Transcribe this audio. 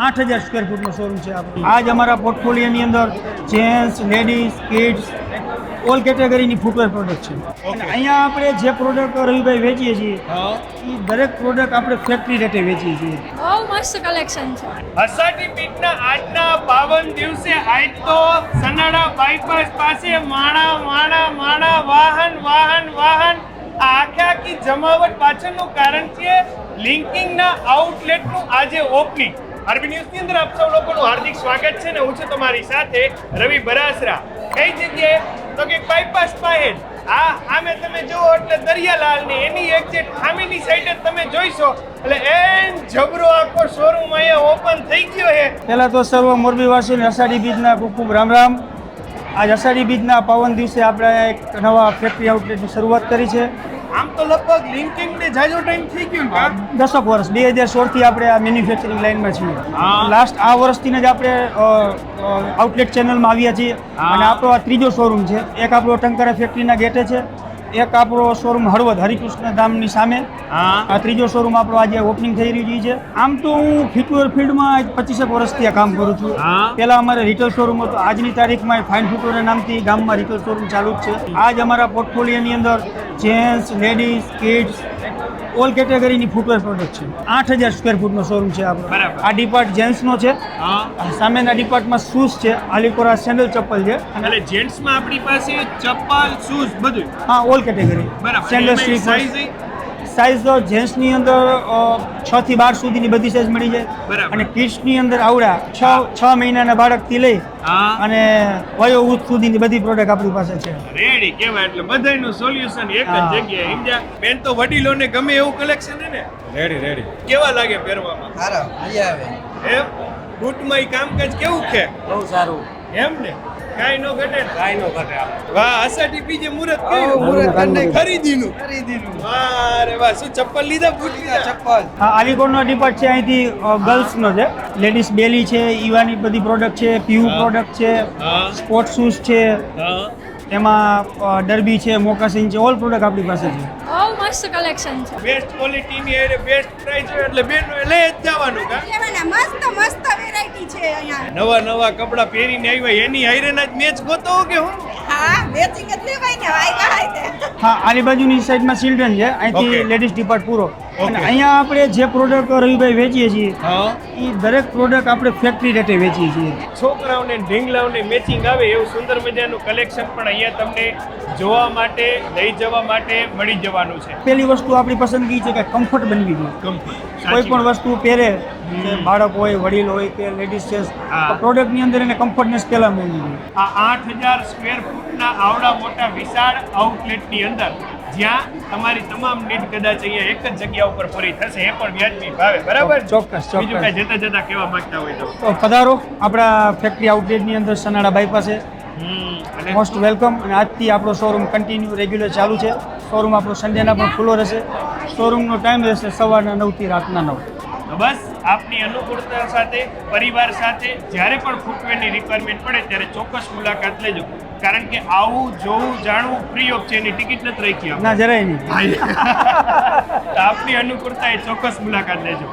8000 square ફૂટનો showroom છે આપણો. આજ અમારા પોર્ટફોલિયોની અંદર જેન્ટ્સ, લેડીઝ, કિડ્સ ઓલ કેટેગરીની ફૂટવેર પ્રોડક્ટ છે. અને અહીંયા આપણે જે પ્રોડક્ટ રવિભાઈ વેચીએ છીએ એ દરેક પ્રોડક્ટ આપણે ફેક્ટરી રેટે વેચીએ છીએ. બહુ મસ્ત કલેક્શન છે. અષાઢી બીજના આજના પાવન દિવસે આજ તો સનાડા બાયપાસ પાસે માણા વાહન આ આખી જમાવટ પાછળનું કારણ છે લિંકિંગના આઉટલેટનું આજે ઓપનિંગ. આરબી ન્યૂઝની અંદર આપ સૌ લોકોનું હાર્દિક સ્વાગત છે ને હું છું તમારી સાથે રવિ બરાસરા. કઈ જગ્યાએ તો કે બાયપાસ પાસે આમે તમે જુઓ એટલે દરિયાલાલ ને એની એક્ઝેક્ટ ખામીની સાઈડે તમે જોઈશો એટલે એન જબરો આખો શોરૂમ અહીંયા ઓપન થઈ ગયો છે. પહેલા તો સર્વ મોરબીવાસીને અષાઢી બીજના ખૂબ ખૂબ રામ રામ. આજ અષાઢી બીજના પાવન દિવસે આપણે એક નવા ફેક્ટરી આઉટલેટની શરૂઆત કરી છે. આમ તો લગભગ લિંકિંગ ને જાજો ટાઈમ થઈ ગયો ને 10 વર્ષ 2016 થી આપણે આ મેન્યુફેક્ચરિંગ લાઈનમાં છીએ. લાસ્ટ આ વર્ષથી જ આપણે આઉટલેટ ચેનલમાં આવ્યા છીએ અને આપણો આ ત્રીજો શોરૂમ છે. એક આપણો ટંકારા ફેક્ટરીના ગેટે છે, એક આપણો શોરૂમ હળવદ હરિકૃષ્ણ ધામની સામે. આ ત્રીજો શોરૂમ આપણો આજે ઓપનિંગ થઈ રહ્યું છે. આમ તો હું ફૂટવેર ફિલ્ડમાં 25 વર્ષથી આ કામ કરું છું. પહેલા અમારે રિટેલ શોરૂમ હતો. આજની તારીખમાં ફાઇન ફૂટવેર નામથી ગામમાં રિટેલ શોરૂમ ચાલુ જ છે. આજ અમારા પોર્ટફોલિયોની અંદર જેન્ટ્સ, લેડીઝ, કિડ્સ ઓલ કેટેગરીની ફૂટવેર પ્રોડક્ટ છે. 8000 સ્ક્વેર ફૂટનો શોરૂમ છે આપણો. આ ડિપાર્ટ જેન્ટ્સનો છે. સામેના ડિપાર્ટમાં શૂઝ છે, આલીકોરા સેન્ડલ ચપ્પલ છે. એટલે જેન્ટ્સમાં આપણી પાસે ચપ્પલ, શૂઝ બધું. હા, all category. Sandal sleeper size તો જેન્ટ્સની અંદર 6 થી 12 સુધીની બધી સાઇઝ મળી જાય અને કિડ્સની અંદર આવડા 6 મહિનાના બાળકથી લઈ અને વયોવૃદ્ધ સુધીની બધી પ્રોડક્ટ આપણી પાસે છે. રેડી કહેવાય એટલે બધાયનું સોલ્યુશન એક જ જગ્યાએ. ઇન્ડિયા બેન તો વડીલોને ગમે એવું કલેક્શન છે ને. રેડી કેવા લાગે પહેરવામાં? સારા મજા આવે એમ બૂટમાં કામકાજ કેવું છે? બહુ સારું એમ ને કાઈ નો ઘટે. કાઈ નો ઘટે. વાહ અષાઢી બીજે મુહૂર્ત કર્યું. મુહૂર્ત કરી ખરીદીનું. વાહ રે વાહ. શું ચપ્પલ લીધા? બૂટ લીધા? ચપ્પલ. હા, આલીકોટનો ડિપાર્ટ છે. અહીંથી ગર્લ્સનો છે. લેડીઝ બેલી છે, ઈવાની બધી પ્રોડક્ટ છે, પીયુ પ્રોડક્ટ છે, સ્પોર્ટ શૂઝ છે, એમાં ડર્બી છે, મોકાસિન છે, ઓલ પ્રોડક્ટ આપણી પાસે છે. બહુ મસ્ત કલેક્શન છે. બેસ્ટ ક્વોલિટીની અને બેસ્ટ પ્રાઇસ હોય એટલે બેન લઈ જ જવાનું કા. મસ્ત વેરાયટી છે અહીંયા. નવા કપડા પહેરીને આવ્યા એની હાઈરેના જ મેચ ગોતો કે હું? હા, મેચિંગ જ લેવાય ને વાય. હા, આની બાજુની સાઈડમાં ચિલ્ડ્રન છે. અહીંથી લેડીઝ ડિપાર્ટ પૂરો. અને અહીંયા આપણે જે પ્રોડક્ટ રવિભાઈ વેચીએ છીએ એ દરેક પ્રોડક્ટ આપણે ફેક્ટરી રેટે વેચીએ છીએ. છોકરાઓને ઢીંગલાઓને મેચિંગ આવે એવું સુંદર મજાનું કલેક્શન પણ અહીંયા તમને જોવા માટે લઈ જવા માટે મળી જવાનું છે. પહેલી વસ્તુ આપણી પસંદગી છે કે કમ્ફર્ટ બનવી જોઈએ. કોઈ પણ વસ્તુ પહેરે, બાળક હોય, વડીલ હોય કે લેડીઝ છે, પ્રોડક્ટની અંદર એને કમ્ફર્ટનેસ પહેલા મળવી જોઈએ. આ 8000 સ્ક્વેર ફૂટના આવડા મોટા વિશાળ આઉટલેટની અંદર જ્યાં તમારી તમામ નીડ કદાચ અહીંયા એક જ જગ્યા ઉપર પૂરી થશે એ પણ વ્યાજબી ભાવે. બરાબર? ચોક્કસ. બીજું કઈ જતા કહેવા માંગતા હોય તો પધારો આપણા ફેક્ટરી આઉટલેટની અંદર સનાડા બાયપાસે. Most welcome. અને આજથી આપણો શોરૂમ કન્ટિન્યુ રેગ્યુલર ચાલુ છે. શોરૂમ આપણો સન્ડેના પણ ખુલ્લો રહેશે. શોરૂમનો ટાઈમ રહેશે સવારના 9 થી રાતના 9. તો બસ આપની અનુકૂળતા સાથે પરિવાર સાથે જ્યારે પણ ફૂટવેરની રિક્વાયરમેન્ટ પડે ત્યારે ચોક્કસ મુલાકાત લેજો. કારણ કે આવું જોવું જાણવું ફ્રી ઓફ છે. એની ટિકિટ નથી રાખી ના, જરાય નહીં. આપની અનુકૂળતા એ ચોક્કસ મુલાકાત લેજો.